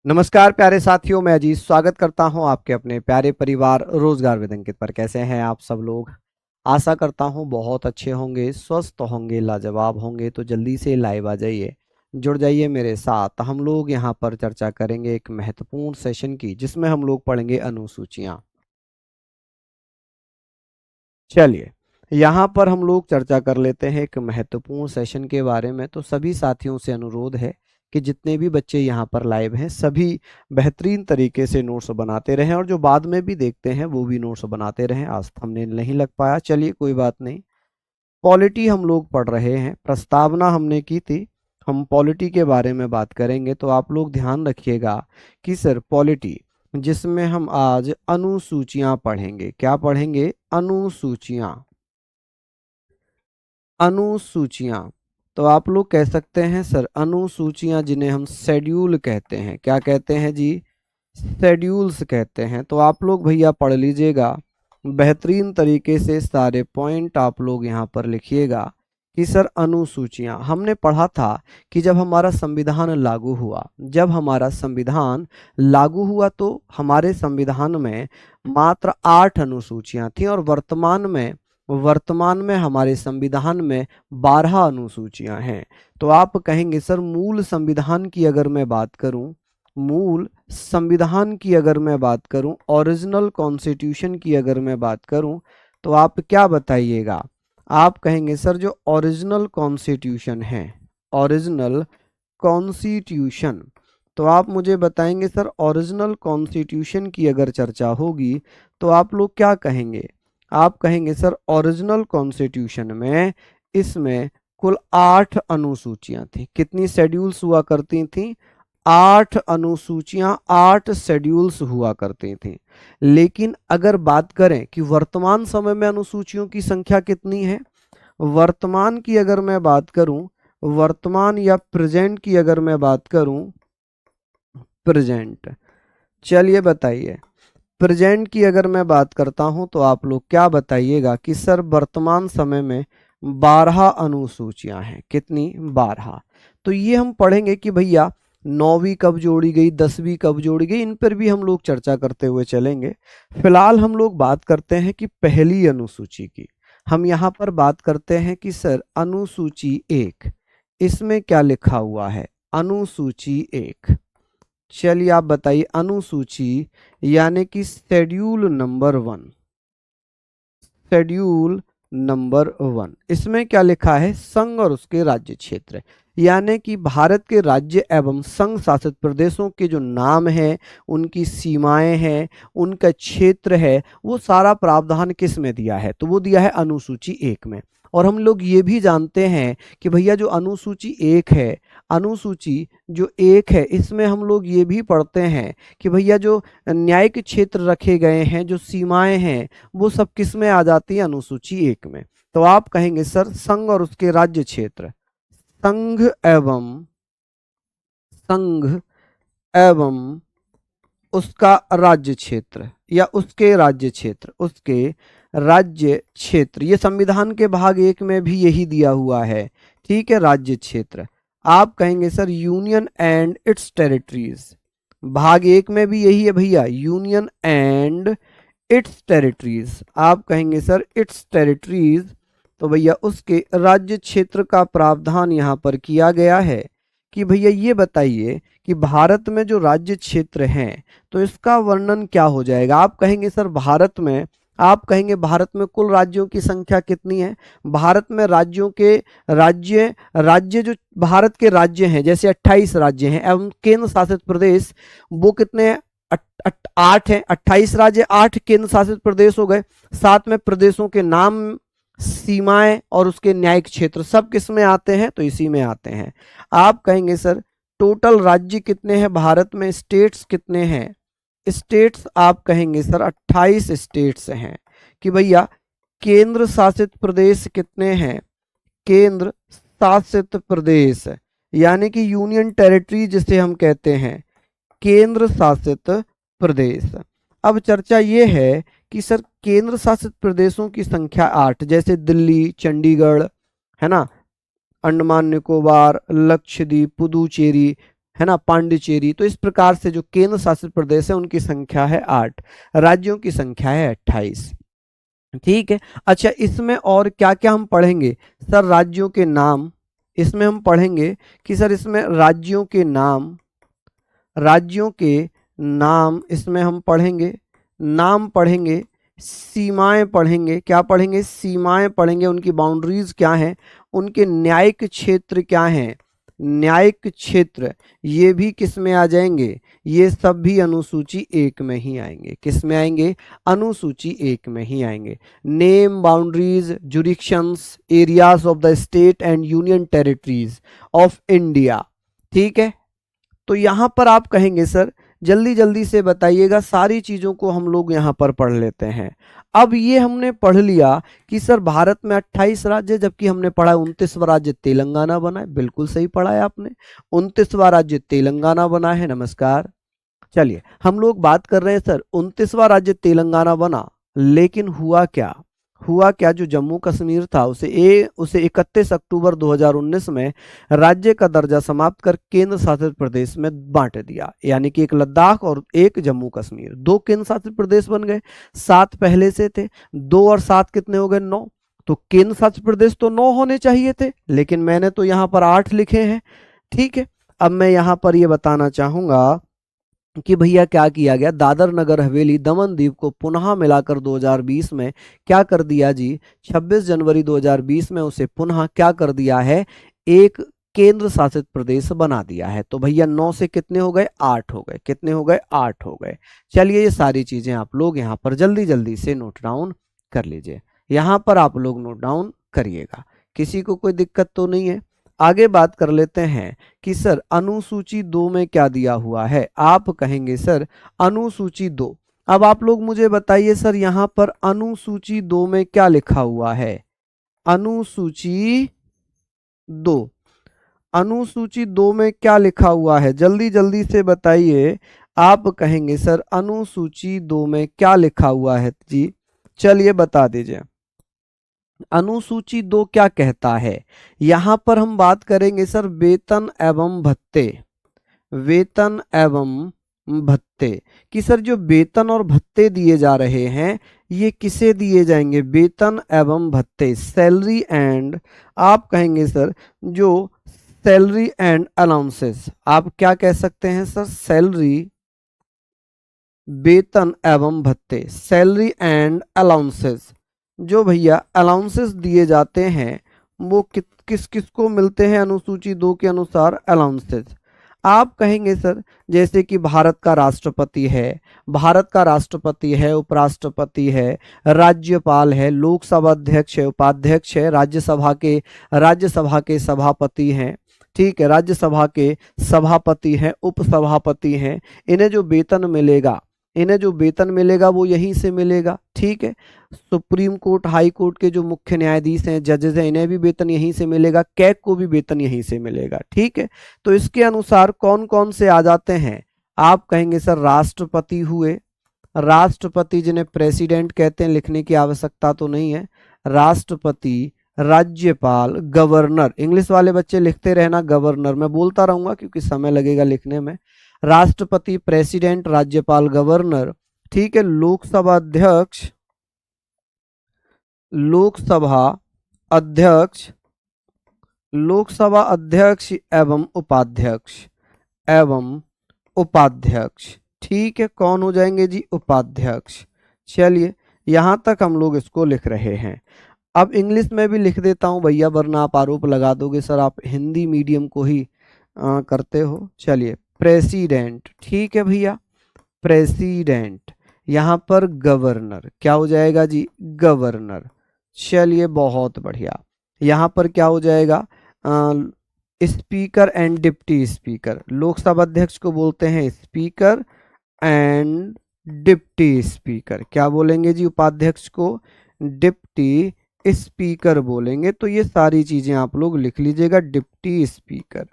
नमस्कार प्यारे साथियों, मैं अजीत स्वागत करता हूं आपके अपने प्यारे परिवार रोजगार विद अंकित पर। कैसे हैं आप सब लोग? आशा करता हूं बहुत अच्छे होंगे, स्वस्थ होंगे, लाजवाब होंगे। तो जल्दी से लाइव आ जाइए, जुड़ जाइए मेरे साथ। हम लोग यहां पर चर्चा करेंगे एक महत्वपूर्ण सेशन की, जिसमें हम लोग पढ़ेंगे अनुसूचियां। चलिए, यहाँ पर हम लोग चर्चा कर लेते हैं एक महत्वपूर्ण सेशन के बारे में। तो सभी साथियों से अनुरोध है कि जितने भी बच्चे यहाँ पर लाइव हैं, सभी बेहतरीन तरीके से नोट्स बनाते रहें, और जो बाद में भी देखते हैं वो भी नोट्स बनाते रहें। आज थंबनेल नहीं लग पाया, चलिए कोई बात नहीं। पॉलिटी हम लोग पढ़ रहे हैं, प्रस्तावना हमने की थी, हम पॉलिटी के बारे में बात करेंगे। तो आप लोग ध्यान रखिएगा कि सर पॉलिटी, जिसमें हम आज अनुसूचियां पढ़ेंगे। क्या पढ़ेंगे? अनुसूचियां। अनुसूचियां। तो आप लोग कह सकते हैं सर अनुसूचियां, जिन्हें हम शेड्यूल कहते हैं। क्या कहते हैं जी? शेड्यूल्स कहते हैं। तो आप लोग भैया पढ़ लीजिएगा बेहतरीन तरीके से, सारे पॉइंट आप लोग यहाँ पर लिखिएगा कि सर अनुसूचियां हमने पढ़ा था कि जब हमारा संविधान लागू हुआ, जब हमारा संविधान लागू हुआ तो हमारे संविधान में मात्र 8 अनुसूचियां थी, और वर्तमान में हमारे संविधान में 12 अनुसूचियां हैं। तो आप कहेंगे सर मूल संविधान की अगर मैं बात करूं, मूल संविधान की अगर मैं बात करूं, ओरिजिनल कॉन्स्टिट्यूशन की अगर मैं बात करूं, तो आप क्या बताइएगा? आप कहेंगे सर जो ओरिजिनल कॉन्स्टिट्यूशन है, ओरिजिनल कॉन्स्टिट्यूशन। तो आप मुझे बताएंगे सर ओरिजिनल कॉन्स्टिट्यूशन की अगर चर्चा होगी तो आप लोग क्या कहेंगे? आप कहेंगे सर ओरिजिनल कॉन्स्टिट्यूशन में, इसमें कुल 8 अनुसूचियां थी। कितनी शेड्यूल्स हुआ करती थी? 8 अनुसूचियां, 8 शेड्यूल्स हुआ करती थी। लेकिन अगर बात करें कि वर्तमान समय में अनुसूचियों की संख्या कितनी है, वर्तमान की अगर मैं बात करूं, वर्तमान या प्रेजेंट की अगर मैं बात करूं, प्रेजेंट, चलिए बताइए, प्रेजेंट की अगर मैं बात करता हूं तो आप लोग क्या बताइएगा कि सर वर्तमान समय में 12 अनुसूचियां हैं। कितनी? 12। तो ये हम पढ़ेंगे कि भैया 9वीं कब जोड़ी गई, 10वीं कब जोड़ी गई, इन पर भी हम लोग चर्चा करते हुए चलेंगे। फिलहाल हम लोग बात करते हैं कि पहली अनुसूची की। हम यहाँ पर बात करते हैं कि सर अनुसूची 1, इसमें क्या लिखा हुआ है? अनुसूची 1, चलिए आप बताइए। अनुसूची यानी कि शेड्यूल नंबर 1, शेड्यूल नंबर 1, इसमें क्या लिखा है? संघ और उसके राज्य क्षेत्र, यानी कि भारत के राज्य एवं संघ शासित प्रदेशों के जो नाम हैं, उनकी सीमाएं हैं, उनका क्षेत्र है, वो सारा प्रावधान किस में दिया है? तो वो दिया है अनुसूची 1 में। और हम लोग ये भी जानते हैं कि भैया जो अनुसूची 1 है, अनुसूची जो 1 है, इसमें हम लोग ये भी पढ़ते हैं कि भैया जो न्यायिक क्षेत्र रखे गए हैं, जो सीमाएं हैं, वो सब किस में आ जाती है? अनुसूची 1 में। तो आप कहेंगे सर संघ और उसके राज्य क्षेत्र, संघ एवं, संघ एवं उसका राज्य क्षेत्र, या उसके राज्य क्षेत्र, उसके राज्य क्षेत्र, ये संविधान के भाग 1 में भी यही दिया हुआ है। ठीक है, राज्य क्षेत्र। आप कहेंगे sir union and it's territories, भाग 1 में भी यही है भैया, यूनियन एंड इट्स टेरिटरीज। आप कहेंगे सर इट्स टेरिटरीज, तो भैया उसके राज्य क्षेत्र का प्रावधान यहाँ पर किया गया है कि भैया ये बताइए कि भारत में जो राज्य क्षेत्र हैं, तो इसका वर्णन क्या हो जाएगा? आप कहेंगे सर भारत में, आप कहेंगे भारत में कुल राज्यों की संख्या कितनी है? भारत में राज्यों के, राज्य राज्य जो भारत के राज्य हैं, जैसे 28 राज्य हैं, एवं केंद्र शासित प्रदेश वो कितने हैं? 8 हैं। 28 राज्य, 8 केंद्र शासित प्रदेश हो गए। साथ में प्रदेशों के नाम, सीमाएं और उसके न्यायिक क्षेत्र सब किस में आते हैं? तो इसी में आते हैं। आप कहेंगे सर टोटल राज्य कितने हैं भारत में, स्टेट्स कितने हैं? स्टेट्स आप कहेंगे सर 28 स्टेट्स हैं। कि भैया केंद्र शासित प्रदेश कितने हैं? केंद्र शासित प्रदेश यानी कि यूनियन टेरिटरी जिसे हम कहते हैं, केंद्र शासित प्रदेश। अब चर्चा ये है कि सर केंद्र शासित प्रदेशों की संख्या 8, जैसे दिल्ली, चंडीगढ़, है ना, अंडमान निकोबार, लक्षद्वीप, पुदुचेरी, है ना, पांडिचेरी। तो इस प्रकार से जो केंद्र शासित प्रदेश है उनकी संख्या है 8, राज्यों की संख्या है 28। ठीक है। अच्छा, इसमें और क्या क्या हम पढ़ेंगे सर? राज्यों के नाम इसमें हम पढ़ेंगे कि सर इसमें राज्यों के नाम, राज्यों के नाम इसमें हम पढ़ेंगे, नाम पढ़ेंगे, सीमाएं पढ़ेंगे। क्या पढ़ेंगे? सीमाएं पढ़ेंगे, उनकी बाउंड्रीज क्या हैं, उनके न्यायिक क्षेत्र क्या हैं, न्यायिक क्षेत्र ये भी किस में आ जाएंगे? ये सब भी अनुसूची 1 में ही आएंगे। किस में आएंगे? अनुसूची 1 में ही आएंगे। Name, boundaries, jurisdictions, areas of the state and union territories of India. ठीक है। तो यहां पर आप कहेंगे सर जल्दी जल्दी से बताइएगा, सारी चीजों को हम लोग यहां पर पढ़ लेते हैं। अब ये हमने पढ़ लिया कि सर भारत में 28 राज्य, जबकि हमने पढ़ा 29वां राज्य तेलंगाना बना है। बिल्कुल सही पढ़ा है आपने, 29वां राज्य तेलंगाना बना है। नमस्कार। चलिए हम लोग बात कर रहे हैं सर 29वां राज्य तेलंगाना बना, लेकिन हुआ क्या? हुआ क्या? जो जम्मू कश्मीर था उसे 31 अक्टूबर 2019 में राज्य का दर्जा समाप्त कर केंद्र शासित प्रदेश में बांट दिया। यानी कि एक लद्दाख और एक जम्मू कश्मीर, 2 केंद्र शासित प्रदेश बन गए। 7 पहले से थे, 2 और 7 कितने हो गए? 9। तो केंद्र शासित प्रदेश तो 9 होने चाहिए थे, लेकिन मैंने तो यहाँ पर 8 लिखे हैं। ठीक है। अब मैं यहाँ पर ये बताना चाहूंगा कि भैया क्या किया गया, दादर नगर हवेली दमन दीव को पुनः मिलाकर 2020 में क्या कर दिया जी? 26 जनवरी 2020 में उसे पुनः क्या कर दिया है? एक केंद्र शासित प्रदेश बना दिया है। तो भैया 9 से कितने हो गए? 8 हो गए। कितने हो गए? 8 हो गए। चलिए ये सारी चीजें आप लोग यहाँ पर जल्दी जल्दी से नोट डाउन कर लीजिए। यहाँ पर आप लोग नोट डाउन करिएगा, किसी को कोई दिक्कत तो नहीं है। आगे बात कर लेते हैं कि सर अनुसूची 2 में क्या दिया हुआ है? आप कहेंगे सर अनुसूची 2। अब आप लोग मुझे बताइए सर यहां पर अनुसूची 2 में क्या लिखा हुआ है? अनुसूची 2, अनुसूची 2 में क्या लिखा हुआ है? जल्दी जल्दी से बताइए। आप कहेंगे सर अनुसूची 2 में क्या लिखा हुआ है जी? चलिए बता दीजिए। अनुसूची 2 क्या कहता है? यहां पर हम बात करेंगे सर वेतन एवं भत्ते, वेतन एवं भत्ते कि सर जो वेतन और भत्ते दिए जा रहे हैं ये किसे दिए जाएंगे? वेतन एवं भत्ते, सैलरी एंड, आप कहेंगे सर जो सैलरी एंड अलाउंसेस, आप क्या कह सकते हैं सर? सैलरी, वेतन एवं भत्ते, सैलरी एंड अलाउंसेस। जो भैया अलाउंसेस दिए जाते हैं वो किस किस को मिलते हैं अनुसूची 2 के अनुसार? अलाउंसेस। आप कहेंगे सर जैसे कि भारत का राष्ट्रपति है, भारत का राष्ट्रपति है, उपराष्ट्रपति है, राज्यपाल है, लोकसभा अध्यक्ष है, उपाध्यक्ष है, राज्यसभा के सभापति हैं। ठीक है, राज्यसभा के सभापति हैं, उपसभापति हैं। इन्हें जो वेतन मिलेगा, इन्हें जो वेतन मिलेगा वो यहीं से मिलेगा। ठीक है। सुप्रीम कोर्ट, हाई कोर्ट के जो मुख्य न्यायाधीश हैं, जजेस हैं, इन्हें भी वेतन यहीं से मिलेगा। कैग को भी वेतन यहीं से मिलेगा। ठीक है। तो इसके अनुसार कौन कौन से आ जाते हैं? आप कहेंगे सर राष्ट्रपति हुए, राष्ट्रपति जिन्हें प्रेसिडेंट कहते हैं, लिखने की आवश्यकता तो नहीं है। राष्ट्रपति, राज्यपाल, गवर्नर, इंग्लिश वाले बच्चे लिखते रहना गवर्नर, मैं बोलता रहूंगा क्योंकि समय लगेगा लिखने में। राष्ट्रपति, प्रेसिडेंट, राज्यपाल, गवर्नर। ठीक है। लोकसभा अध्यक्ष, लोकसभा अध्यक्ष, लोकसभा अध्यक्ष एवं उपाध्यक्ष, एवं उपाध्यक्ष। ठीक है। कौन हो जाएंगे जी? उपाध्यक्ष। चलिए यहां तक हम लोग इसको लिख रहे हैं। अब इंग्लिश में भी लिख देता हूं भैया, वरना आप आरोप लगा दोगे सर आप हिंदी मीडियम को ही करते हो। चलिए प्रेसिडेंट। ठीक है भैया, प्रेसिडेंट। यहां पर गवर्नर क्या हो जाएगा जी? गवर्नर। चलिए बहुत बढ़िया। यहां पर क्या हो जाएगा? Speaker and deputy speaker. Lok Sabha अध्यक्ष को बोलते हैं स्पीकर एंड डिप्टी स्पीकर। क्या बोलेंगे जी? उपाध्यक्ष को डिप्टी स्पीकर बोलेंगे। तो ये सारी चीजें आप लोग लिख लीजिएगा, डिप्टी स्पीकर।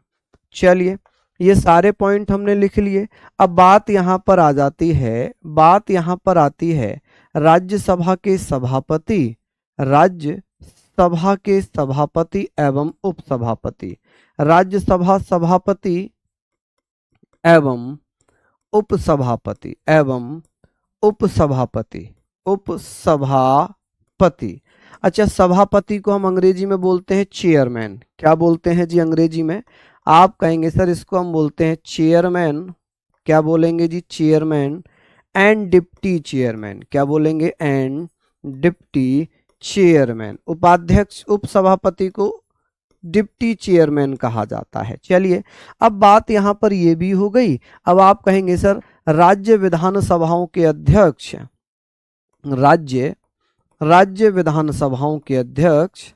चलिए ये सारे पॉइंट हमने लिख लिए। अब बात यहाँ पर आ जाती है, बात यहाँ पर आती है राज्यसभा के सभापति, राज्यसभा के सभापति एवं उपसभापति। राज्यसभा सभापति एवं उपसभापति, एवं उपसभापति, उपसभापति। अच्छा, सभापति को हम अंग्रेजी में बोलते हैं चेयरमैन। क्या बोलते हैं जी अंग्रेजी में? आप कहेंगे सर इसको हम बोलते हैं चेयरमैन। क्या बोलेंगे जी? चेयरमैन। And deputy chairman. क्या बोलेंगे? And deputy chairman. उपाध्यक्ष उपसभापति को डिप्टी चेयरमैन कहा जाता है। चलिए, अब बात यहां पर यह भी हो गई। अब आप कहेंगे सर राज्य विधानसभाओं के अध्यक्ष, राज्य विधानसभाओं के अध्यक्ष,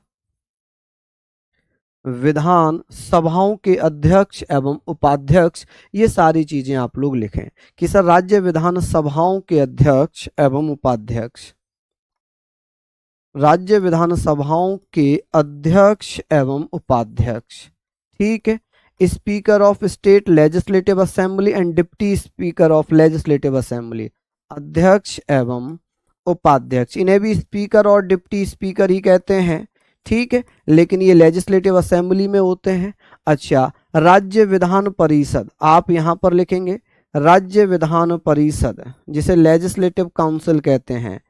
विधान सभाओं के अध्यक्ष एवं उपाध्यक्ष, ये सारी चीजें आप लोग लिखें कि सर राज्य विधानसभाओं के अध्यक्ष एवं उपाध्यक्ष, राज्य विधानसभाओं के अध्यक्ष एवं उपाध्यक्ष। ठीक है। Speaker of state legislative assembly and deputy speaker of legislative assembly, अध्यक्ष एवं उपाध्यक्ष। इन्हें भी स्पीकर और डिप्टी स्पीकर ही कहते हैं। ठीक है, लेकिन ये लेजिस्लेटिव असेंबली में होते हैं। अच्छा, राज्य विधान परिषद, आप यहां पर लिखेंगे राज्य विधान परिषद, जिसे लेजिस्लेटिव काउंसिल कहते हैं।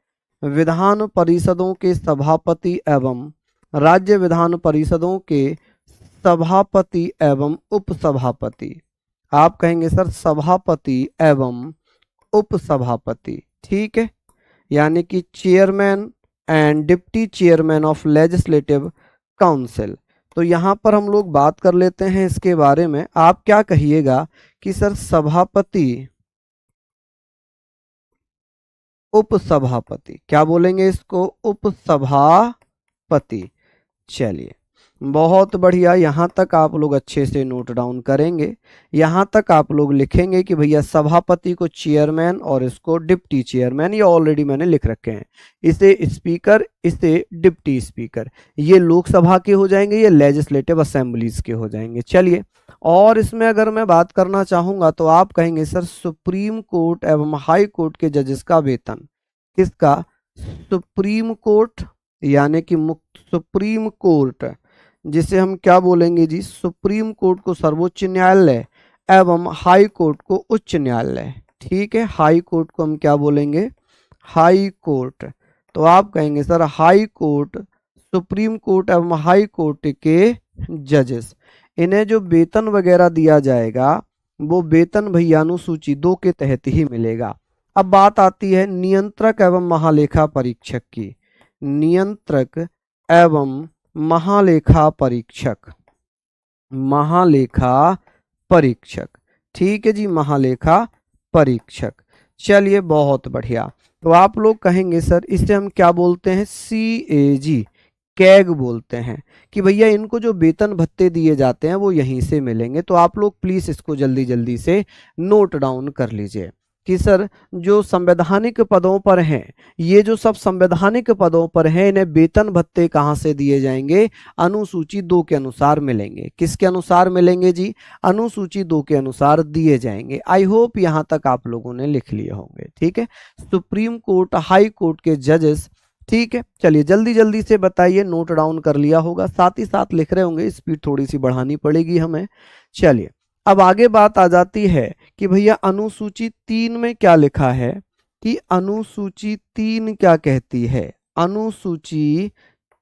विधान परिषदों के सभापति एवं राज्य विधान परिषदों के सभापति एवं उपसभापति। आप कहेंगे सर सभापति एवं उपसभापति। ठीक है, यानी कि chairman and deputy chairman of legislative council. तो यहां पर हम लोग बात कर लेते हैं इसके बारे में। आप क्या कहिएगा कि सर सभापति, उपसभापति। क्या बोलेंगे इसको? उपसभापति। चलिए, बहुत बढ़िया। यहां तक आप लोग अच्छे से नोट डाउन करेंगे। यहां तक आप लोग लिखेंगे कि भैया सभापति को चेयरमैन और इसको डिप्टी चेयरमैन, ये ऑलरेडी मैंने लिख रखे हैं। इसे स्पीकर, इसे डिप्टी स्पीकर। ये लोकसभा के हो जाएंगे, ये लेजिस्लेटिव असेंबलीज के हो जाएंगे। चलिए, और इसमें अगर मैं बात करना चाहूंगा तो आप कहेंगे सर सुप्रीम कोर्ट एवं हाई कोर्ट के जजेस का वेतन। किसका? सुप्रीम कोर्ट, यानी कि सुप्रीम कोर्ट, जिसे हम क्या बोलेंगे जी? सुप्रीम कोर्ट को सर्वोच्च न्यायालय एवं हाई कोर्ट को उच्च न्यायालय। ठीक है, हाई कोर्ट को हम क्या बोलेंगे? High court. तो आप कहेंगे sir high court, supreme court एवं हाई कोर्ट के जजेस, इन्हें जो वेतन वगैरह दिया जाएगा वो वेतन भैया अनुसूची 2 के तहत ही मिलेगा। अब बात आती है नियंत्रक एवं महालेखा परीक्षक की। नियंत्रक एवं महालेखा परीक्षक, महालेखा परीक्षक। ठीक है जी, महालेखा परीक्षक। चलिए, बहुत बढ़िया। तो आप लोग कहेंगे सर इसे हम क्या बोलते हैं? CAG, कैग बोलते हैं कि भैया इनको जो वेतन भत्ते दिए जाते हैं वो यहीं से मिलेंगे। तो आप लोग प्लीज इसको जल्दी जल्दी से नोट डाउन कर लीजिए कि सर जो संवैधानिक पदों पर हैं, ये जो सब संवैधानिक पदों पर हैं, इन्हें वेतन भत्ते कहाँ से दिए जाएंगे? अनुसूची 2 के अनुसार मिलेंगे। किसके अनुसार मिलेंगे जी? अनुसूची 2 के अनुसार दिए जाएंगे। आई होप यहां तक आप लोगों ने लिख लिए होंगे। ठीक है, सुप्रीम कोर्ट, हाई कोर्ट के जजेस। ठीक है, चलिए जल्दी जल्दी से बताइए। नोट डाउन कर लिया होगा, साथ ही साथ लिख रहे होंगे, स्पीड थोड़ी सी बढ़ानी पड़ेगी हमें। चलिए, अब आगे बात आ जाती है कि भैया अनुसूची 3 में क्या लिखा है, कि अनुसूची 3 क्या कहती है? अनुसूची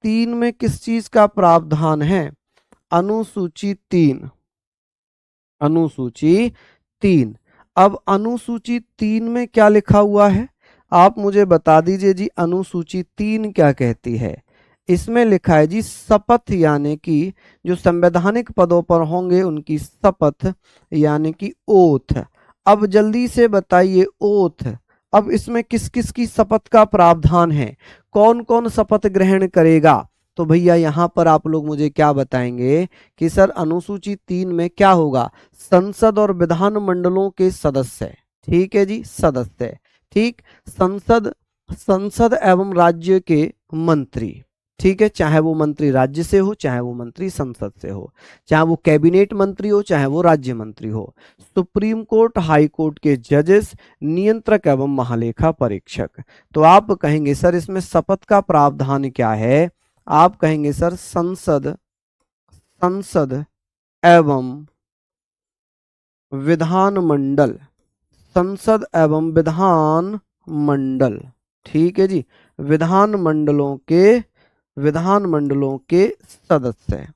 3 में किस चीज का प्रावधान है? अनुसूची 3, अनुसूची 3। अब अनुसूची 3 में क्या लिखा हुआ है? आप मुझे बता दीजिए जी, अनुसूची 3 क्या कहती है? इसमें लिखा है जी शपथ, यानी कि जो संवैधानिक पदों पर होंगे उनकी शपथ, यानी कि ओथ। अब जल्दी से बताइए, ओथ। अब इसमें किस किस की शपथ का प्रावधान है? कौन कौन शपथ ग्रहण करेगा? तो भैया यहां पर आप लोग मुझे क्या बताएंगे कि सर अनुसूची 3 में क्या होगा? संसद और विधान मंडलों के सदस्य। ठीक है जी, सदस्य। ठीक, संसद एवं राज्य के मंत्री। ठीक है, चाहे वो मंत्री राज्य से हो, चाहे वो मंत्री संसद से हो, चाहे वो कैबिनेट मंत्री हो, चाहे वो राज्य मंत्री हो। सुप्रीम कोर्ट, हाई कोर्ट के जजेस, नियंत्रक एवं महालेखा परीक्षक। तो आप कहेंगे सर इसमें शपथ का प्रावधान क्या है? आप कहेंगे सर संसद एवं विधानमंडल, संसद एवं विधान मंडल, ठीक है जी, विधानमंडलों के सदस्य,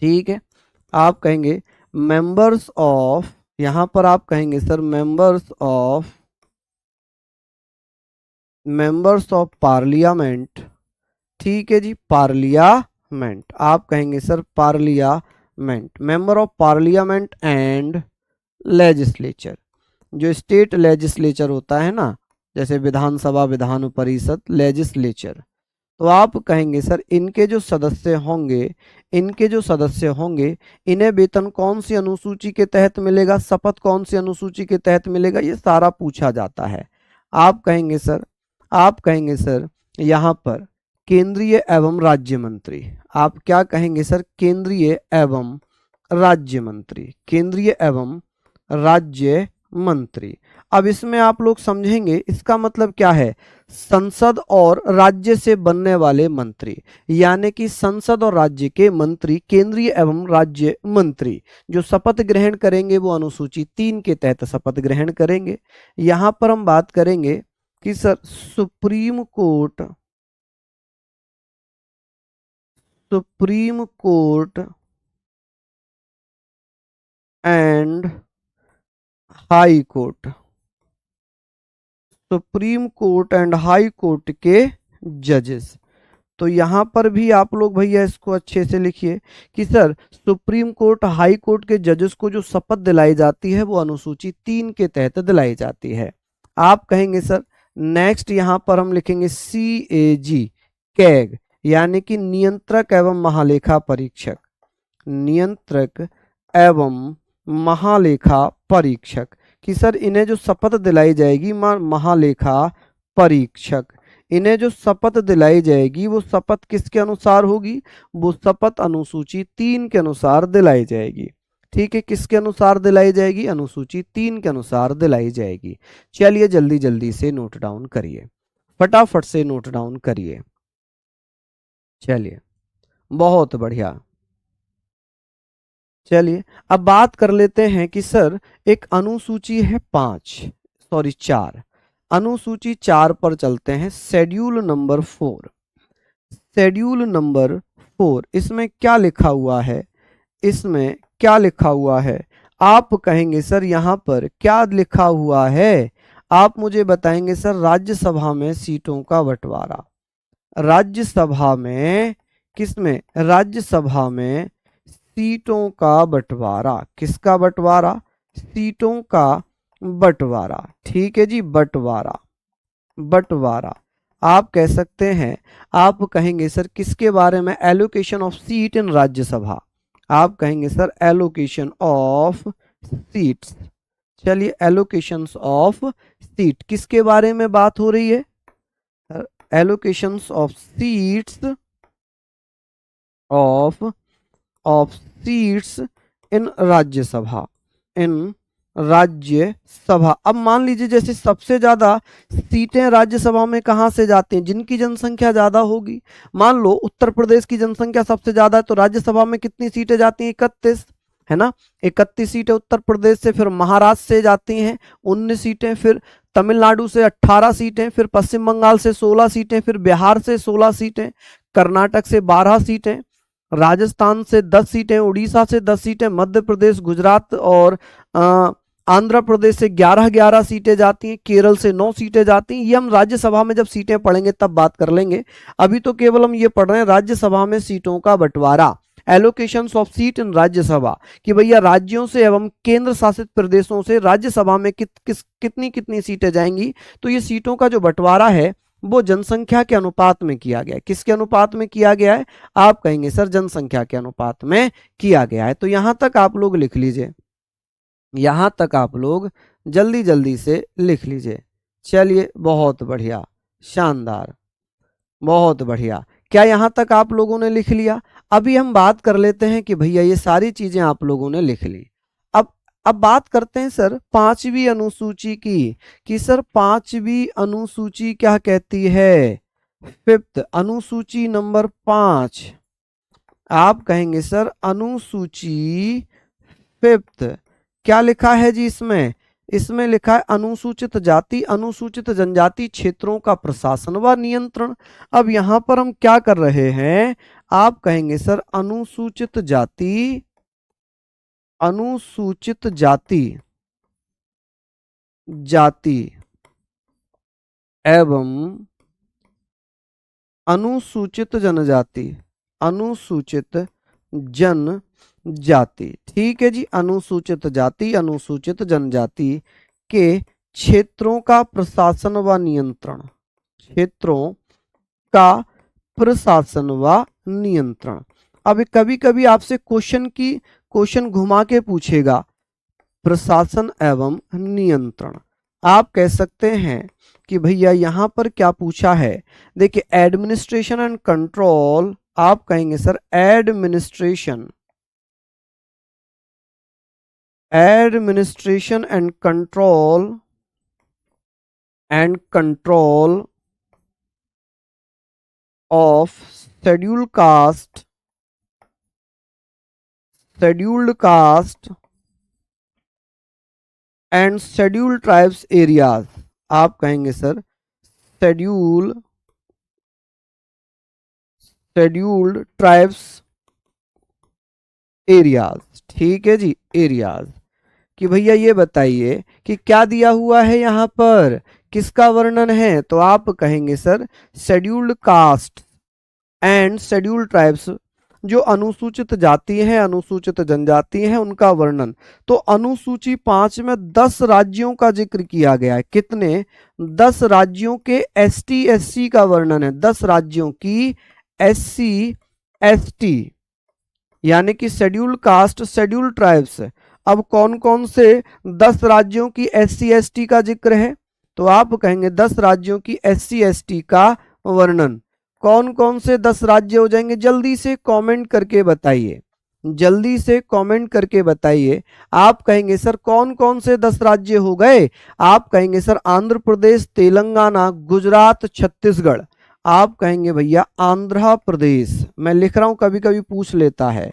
ठीक है। आप कहेंगे मेंबर्स ऑफ, यहां पर आप कहेंगे सर मेंबर्स ऑफ पार्लियामेंट, ठीक है जी, पार्लियामेंट, आप कहेंगे sir parliament, member of parliament and legislature, जो स्टेट लेजिस्लेचर होता है ना, जैसे विधानसभा, विधान परिषद, लेजिस्लेचर, तो आप कहेंगे सर इनके जो सदस्य होंगे इन्हें वेतन कौन सी अनुसूची के तहत मिलेगा, शपथ कौन सी अनुसूची के तहत मिलेगा, ये सारा पूछा जाता है। आप कहेंगे सर यहाँ पर केंद्रीय एवं राज्य मंत्री, आप क्या कहेंगे सर, केंद्रीय एवं राज्य मंत्री, केंद्रीय एवं राज्य मंत्री। अब इसमें आप लोग समझेंगे इसका मतलब क्या है, संसद और राज्य से बनने वाले मंत्री, यानी कि संसद और राज्य के मंत्री केंद्रीय एवं राज्य मंत्री जो शपथ ग्रहण करेंगे वो अनुसूची 3 के तहत शपथ ग्रहण करेंगे। यहां पर हम बात करेंगे कि sir supreme court and high court, supreme court and high court के जजेस, तो यहां पर भी आप लोग भैया इसको अच्छे से लिखिए कि sir supreme court high court के जजेस को जो शपथ दिलाई जाती है वो अनुसूची 3 के तहत दिलाई जाती है। आप कहेंगे सर नेक्स्ट यहां पर हम लिखेंगे CAG, कैग, यानी कि नियंत्रक एवं महालेखा परीक्षक, नियंत्रक एवं महालेखा परीक्षक, कि सर इन्हें जो शपथ दिलाई जाएगी महालेखा परीक्षक, इन्हें जो शपथ दिलाई जाएगी वो शपथ किसके अनुसार होगी, वो शपथ अनुसूची 3 के अनुसार दिलाई जाएगी, ठीक है, किसके अनुसार दिलाई जाएगी, अनुसूची 3 के अनुसार दिलाई जाएगी। चलिए जल्दी जल्दी से नोट डाउन करिए, फटाफट से नोट डाउन करिए। चलिए बहुत बढ़िया। चलिए अब बात कर लेते हैं कि सर एक अनुसूची है 4, अनुसूची 4 पर चलते हैं, शेड्यूल नंबर 4, शेड्यूल नंबर 4, इसमें क्या लिखा हुआ है, इसमें क्या लिखा हुआ है, आप कहेंगे सर यहाँ पर क्या लिखा हुआ है, आप मुझे बताएंगे सर राज्यसभा में सीटों का बंटवारा, राज्यसभा में किसमें, राज्यसभा में सीटों का बंटवारा, किसका बंटवारा, सीटों का बंटवारा, ठीक है जी, बंटवारा, बंटवारा आप कह सकते हैं, आप कहेंगे सर किसके बारे में, allocation of seat in Rajya Sabha, आप कहेंगे सर एलोकेशन ऑफ सीट्स। चलिए एलोकेशंस ऑफ सीट किसके बारे में बात हो रही है, allocations of seats of seats in Rajya Sabha, in Rajya Sabha. अब मान लीजिए जैसे सबसे ज्यादा सीटें राज्यसभा में कहां से जाती हैं, जिनकी जनसंख्या ज्यादा होगी, मान लो उत्तर प्रदेश की जनसंख्या सबसे ज्यादा है तो राज्यसभा में कितनी सीटें जाती हैं, 31, है ना, 31 सीटें उत्तर प्रदेश से, फिर महाराष्ट्र से जाती हैं 19 सीटें, फिर तमिलनाडु से 18 सीटें, फिर पश्चिम बंगाल से 16 सीटें, फिर बिहार से 16 सीटें, कर्नाटक से 12 सीटें, राजस्थान से 10 सीटें, उड़ीसा से 10 सीटें, मध्य प्रदेश, गुजरात और आंध्र प्रदेश से 11 सीटें जाती हैं, केरल से 9 सीटें जाती हैं। ये हम राज्यसभा में जब सीटें पढ़ेंगे तब बात कर लेंगे, अभी तो केवल हम ये पढ़ रहे हैं राज्यसभा में सीटों का बंटवारा, allocations of seat in Rajya Sabha, कि भैया राज्यों से एवं केंद्र शासित प्रदेशों से राज्यसभा में कितनी कितनी सीटें जाएंगी। तो ये सीटों का जो बंटवारा है वो जनसंख्या के अनुपात में किया गया है, किसके अनुपात में किया गया है, आप कहेंगे सर जनसंख्या के अनुपात में किया गया है। तो यहां तक आप लोग लिख लीजिए, यहां तक आप लोग जल्दी जल्दी से लिख लीजिए। चलिए बहुत बढ़िया, शानदार, बहुत बढ़िया। क्या यहां तक आप लोगों ने लिख लिया? अभी हम बात कर लेते हैं कि भैया ये सारी चीजें आप लोगों ने लिख ली। अब बात करते हैं सर 5वीं अनुसूची की, कि सर 5वीं अनुसूची क्या कहती है, 5th अनुसूची नंबर 5, आप कहेंगे सर अनुसूची 5th क्या लिखा है जी इसमें? इसमें लिखा है अनुसूचित जाति अनुसूचित जनजाति क्षेत्रों का प्रशासन व नियंत्रण। अब यहां पर हम क्या कर रहे हैं? आप कहेंगे सर अनुसूचित जाति जाति एवं अनुसूचित जनजाति। ठीक है जी, अनुसूचित जाति अनुसूचित जनजाति के क्षेत्रों का प्रशासन व नियंत्रण, क्षेत्रों का प्रशासन व नियंत्रण। अब कभी कभी आपसे क्वेश्चन घुमा के पूछेगा प्रशासन एवं नियंत्रण। आप कह सकते हैं कि भैया यहां पर क्या पूछा है? देखिए एडमिनिस्ट्रेशन एंड कंट्रोल, आप कहेंगे sir administration and control of scheduled caste and scheduled tribes areas. आप कहेंगे सर शेड्यूल्ड ट्राइब्स एरियाज। ठीक है जी, एरियाज। कि भैया ये बताइए कि क्या दिया हुआ है यहां पर, किसका वर्णन है? तो आप कहेंगे sir scheduled caste and scheduled tribes, जो अनुसूचित जाति है अनुसूचित जनजाति है उनका वर्णन। तो अनुसूची 5 में 10 राज्यों का जिक्र किया गया है। कितने? 10 राज्यों के एसटी एससी का वर्णन है, 10 राज्यों की एससी एसटी यानी कि शेड्यूल्ड कास्ट शेड्यूल्ड ट्राइब्स। अब कौन कौन से 10 राज्यों की एससी एसटी का जिक्र है? तो आप कहेंगे 10 राज्यों की एससी एसटी का वर्णन। कौन कौन से 10 राज्य हो जाएंगे? जल्दी से कमेंट करके बताइए, जल्दी से कमेंट करके बताइए। आप कहेंगे सर कौन कौन से 10 राज्य हो गए? आप कहेंगे सर आंध्र प्रदेश, तेलंगाना, गुजरात, छत्तीसगढ़। आप कहेंगे भैया आंध्र प्रदेश, मैं लिख रहा हूं कभी कभी पूछ लेता है,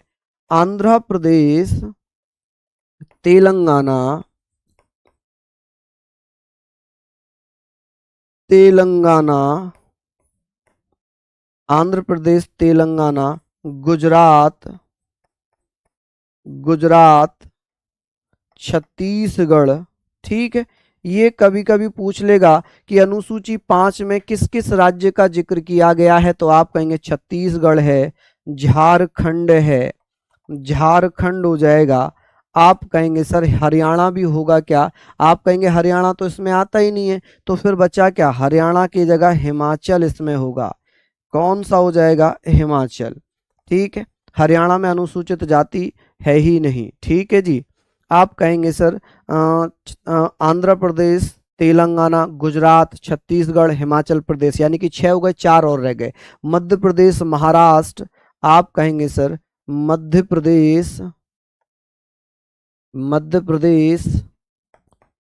आंध्र प्रदेश, तेलंगाना, आंध्र प्रदेश, तेलंगाना, गुजरात, छत्तीसगढ़। ठीक है, ये कभी कभी पूछ लेगा कि अनुसूची 5 में किस किस राज्य का जिक्र किया गया है। तो आप कहेंगे छत्तीसगढ़ है, झारखंड है, झारखंड हो जाएगा। आप कहेंगे सर हरियाणा भी होगा क्या? आप कहेंगे हरियाणा तो इसमें आता ही नहीं है, तो फिर बचा क्या? हरियाणा की जगह हिमाचल इसमें होगा। कौन सा हो जाएगा? हिमाचल। ठीक है, हरियाणा में अनुसूचित जाति है ही नहीं। ठीक है जी, आप कहेंगे सर आंध्र प्रदेश, तेलंगाना, गुजरात, छत्तीसगढ़, हिमाचल प्रदेश, यानी कि 6 हो गए, 4 और रह गए। मध्य प्रदेश, महाराष्ट्र। आप कहेंगे सर मध्य प्रदेश,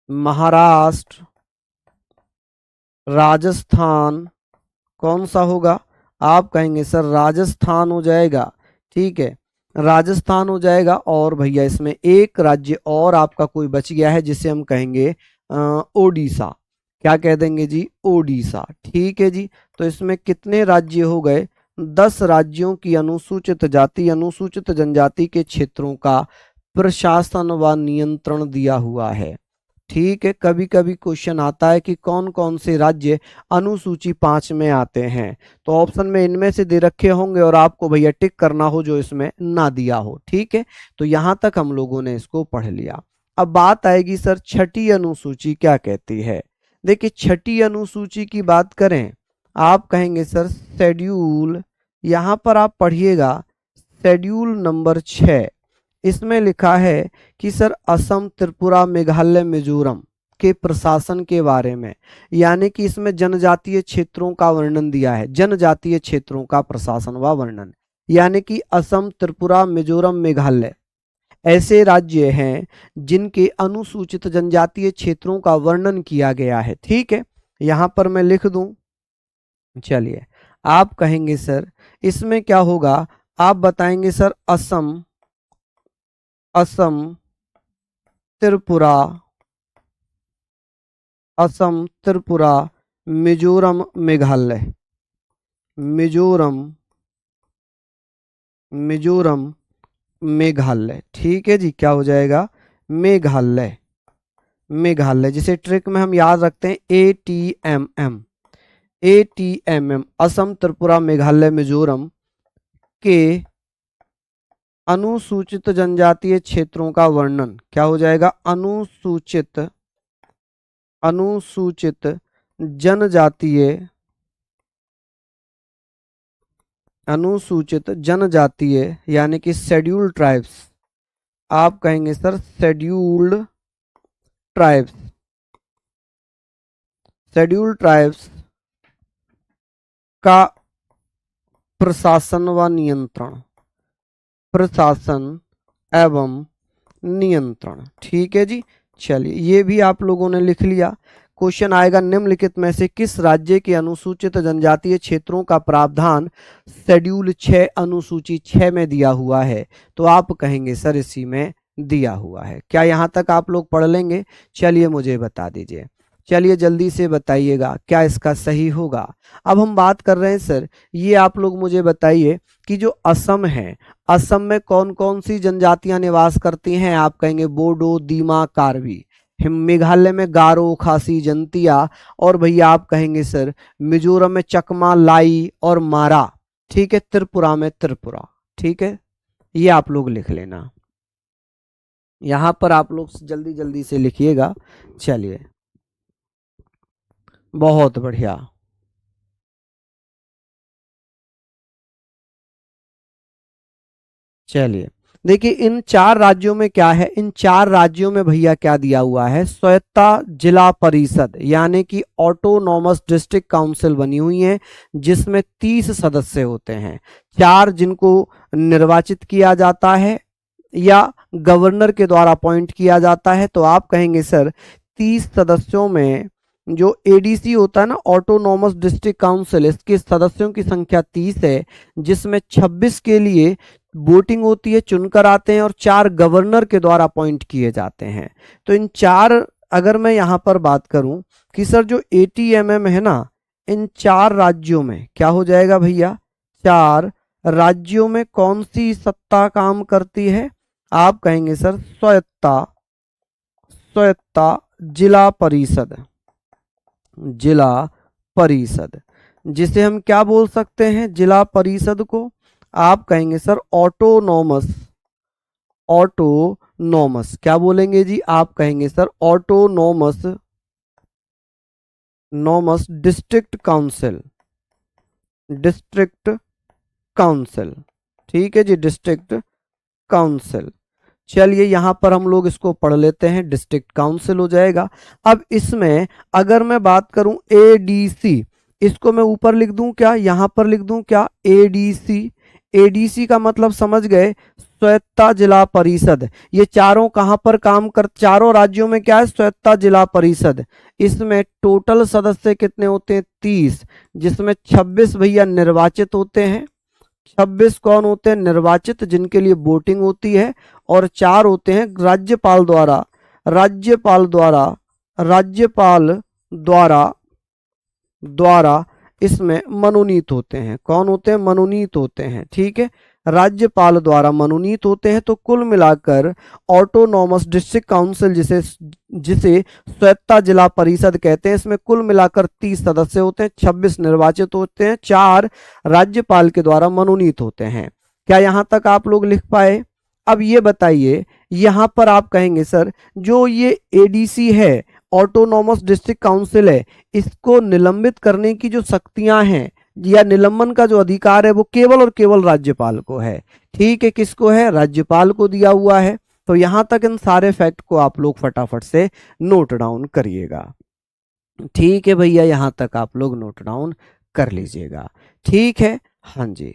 महाराष्ट्र, राजस्थान। कौन सा होगा? आप कहेंगे सर राजस्थान हो जाएगा। ठीक है, राजस्थान हो जाएगा। और भैया इसमें एक राज्य और आपका कोई बच गया है जिसे हम कहेंगे ओडिशा। क्या कह देंगे जी? ओडिशा। ठीक है जी, तो इसमें कितने राज्य हो गए? 10 राज्यों की अनुसूचित जाति अनुसूचित जनजाति के क्षेत्रों का प्रशासन व नियंत्रण दिया हुआ है। ठीक है, कभी कभी क्वेश्चन आता है कि कौन कौन से राज्य अनुसूची 5 में आते हैं। तो ऑप्शन में इनमें से दे रखे होंगे और आपको भैया टिक करना हो जो इसमें ना दिया हो। ठीक है, तो यहां तक हम लोगों ने इसको पढ़ लिया। अब बात आएगी सर छठी अनुसूची क्या कहती है। देखिए छठी अनुसूची की बात करें, आप कहेंगे सर शेड्यूल, यहां पर आप पढ़िएगा शेड्यूल नंबर 6। इसमें लिखा है कि सर असम, त्रिपुरा, मेघालय, मिजोरम के प्रशासन के बारे में, यानी कि इसमें जनजातीय क्षेत्रों का वर्णन दिया है, जनजातीय क्षेत्रों का प्रशासन व वर्णन। यानी कि असम, त्रिपुरा, मिजोरम, मेघालय ऐसे राज्य हैं जिनके अनुसूचित जनजातीय क्षेत्रों का वर्णन किया गया है। ठीक है, यहां पर मैं लिख दूं। चलिए, आप कहेंगे सर इसमें क्या होगा? आप बताएंगे सर असम, त्रिपुरा, असम, त्रिपुरा, मिजोरम, मेघालय, मिजोरम, मिजोरम, मेघालय। ठीक है जी, क्या हो जाएगा? मेघालय, मेघालय। जिसे ट्रिक में हम याद रखते हैं ATMM, ATMM, असम, त्रिपुरा, मेघालय, मिजोरम के अनुसूचित जनजातीय क्षेत्रों का वर्णन। क्या हो जाएगा? अनुसूचित, अनुसूचित जनजातीय, अनुसूचित जनजातीय यानी कि शेड्यूल्ड ट्राइब्स। आप कहेंगे sir scheduled tribes, scheduled tribes का प्रशासन व नियंत्रण, प्रशासन एवं नियंत्रण। ठीक है जी, चलिए ये भी आप लोगों ने लिख लिया। क्वेश्चन आएगा, निम्नलिखित में से किस राज्य के अनुसूचित जनजातीय क्षेत्रों का प्रावधान शेड्यूल 6 अनुसूची 6 में दिया हुआ है? तो आप कहेंगे सर इसी में दिया हुआ है। क्या यहां तक आप लोग पढ़ लेंगे? चलिए मुझे बता दीजिए, चलिए जल्दी से बताइएगा क्या इसका सही होगा। अब हम बात कर रहे हैं सर, ये आप लोग मुझे बताइए कि जो असम है, असम में कौन कौन सी जनजातियां निवास करती हैं? आप कहेंगे बोडो, दीमा, कार्बी। मेघालय में गारो, खासी, जंतिया, और भैया आप कहेंगे सर मिजोरम में चकमा, लाई और मारा। ठीक है, त्रिपुरा में त्रिपुरा। ठीक है, ये आप लोग लिख लेना, यहां पर आप लोग जल्दी जल्दी से लिखिएगा। चलिए बहुत बढ़िया। चलिए देखिए, इन 4 राज्यों में क्या है, इन 4 राज्यों में भैया क्या दिया हुआ है? स्वायत्ता जिला परिषद यानी कि ऑटोनॉमस डिस्ट्रिक्ट काउंसिल बनी हुई है, जिसमें 30 सदस्य होते हैं। 4 जिनको निर्वाचित किया जाता है या गवर्नर के द्वारा अपॉइंट किया जाता है। तो आप कहेंगे सर 30 सदस्यों में जो ADC होता है ना, ऑटोनॉमस डिस्ट्रिक्ट काउंसिल, इसके सदस्यों की संख्या 30 है, जिसमें 26 के लिए वोटिंग होती है, चुनकर आते हैं, और 4 गवर्नर के द्वारा अपॉइंट किए जाते हैं। तो इन 4, अगर मैं यहां पर बात करूं कि सर जो ATMM है ना, इन 4 राज्यों में क्या हो जाएगा भैया? 4 राज्यों में कौन सी सत्ता काम करती है? आप कहेंगे सर स्वायत्ता, स्वायत्ता जिला परिषद, जिला परिषद, जिसे हम क्या बोल सकते हैं जिला परिषद को? आप कहेंगे सर ऑटोनॉमस, ऑटोनॉमस। क्या बोलेंगे जी? आप कहेंगे sir autonomous, nomos district council, district council. ठीक है जी, डिस्ट्रिक्ट काउंसिल। चलिए यहां पर हम लोग इसको पढ़ लेते हैं, डिस्ट्रिक्ट काउंसिल हो जाएगा। अब इसमें अगर मैं बात करूं ADC, इसको मैं ऊपर लिख दूं क्या, यहां पर लिख दूं क्या? ADC, ADC का मतलब समझ गए, स्वायत्ता जिला परिषद। ये चारों कहां पर काम कर, चारों राज्यों में क्या है? स्वायत्ता जिला परिषद। इसमें टोटल सदस्य कितने होते हैं? 30, जिसमें 26 भैया निर्वाचित होते हैं। 26 कौन होते हैं? निर्वाचित, जिनके लिए वोटिंग होती है, और 4 होते हैं राज्यपाल द्वारा, राज्यपाल द्वारा, राज्यपाल द्वारा, द्वारा इसमें मनोनीत होते हैं। कौन होते हैं? मनोनीत होते हैं। ठीक है, राज्यपाल द्वारा मनोनीत होते हैं। तो कुल मिलाकर ऑटोनॉमस डिस्ट्रिक्ट काउंसिल, जिसे जिसे स्वायत्ता जिला परिषद कहते हैं, इसमें कुल मिलाकर 30 सदस्य होते हैं, 26 निर्वाचित होते हैं, 4 राज्यपाल के द्वारा मनोनीत होते हैं। क्या यहां तक आप लोग लिख पाए? अब ये बताइए, यहां पर आप कहेंगे सर जो ये ADC है, ऑटोनॉमस डिस्ट्रिक्ट काउंसिल है, इसको निलंबित करने की जो शक्तियां हैं या निलंबन का जो अधिकार है, वो केवल और केवल राज्यपाल को है। ठीक है, किसको है? राज्यपाल को दिया हुआ है। तो यहां तक इन सारे फैक्ट को आप लोग फटाफट से नोट डाउन करिएगा। ठीक है भैया, यहां तक आप लोग नोट डाउन कर लीजिएगा। ठीक है, हाँ जी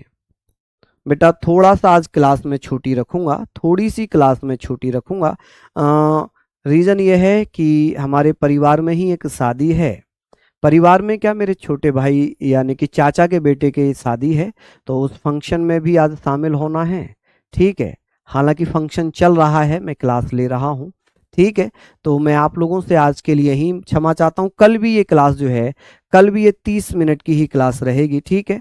बेटा, थोड़ा सा आज क्लास में छुट्टी रखूंगा, थोड़ी सी क्लास में छुट्टी रखूंगा। रीज़न ये है कि हमारे परिवार में ही एक शादी है। परिवार में क्या, मेरे छोटे भाई यानी कि चाचा के बेटे की शादी है, तो उस फंक्शन में भी आज शामिल होना है। ठीक है, हालांकि फंक्शन चल रहा है, मैं क्लास ले रहा हूँ। ठीक है, तो मैं आप लोगों से आज के लिए यहीं क्षमा चाहता हूँ। कल भी ये क्लास जो है, कल भी ये 30 मिनट की ही क्लास रहेगी। ठीक है,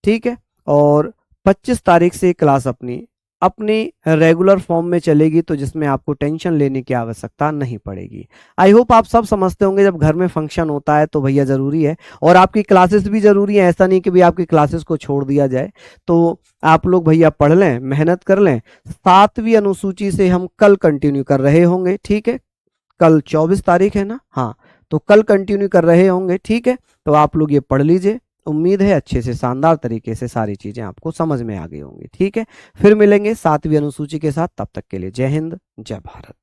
ठीक है। और 25 तारीख से क्लास अपनी अपनी रेगुलर फॉर्म में चलेगी, तो जिसमें आपको टेंशन लेने की आवश्यकता नहीं पड़ेगी। आई होप आप सब समझते होंगे, जब घर में फंक्शन होता है तो भैया ज़रूरी है, और आपकी क्लासेस भी ज़रूरी है। ऐसा नहीं कि भैया आपकी क्लासेस को छोड़ दिया जाए। तो आप लोग भैया पढ़ लें, मेहनत कर लें। 7वीं अनुसूची से हम कल कंटिन्यू कर रहे होंगे। ठीक है, कल 24 तारीख है ना, हाँ, तो कल कंटिन्यू कर रहे होंगे। ठीक है, तो आप लोग ये पढ़ लीजिए। उम्मीद है अच्छे से शानदार तरीके से सारी चीज़ें आपको समझ में आ गई होंगी। ठीक है, फिर मिलेंगे 7वीं अनुसूची के साथ। तब तक के लिए जय हिंद, जय भारत।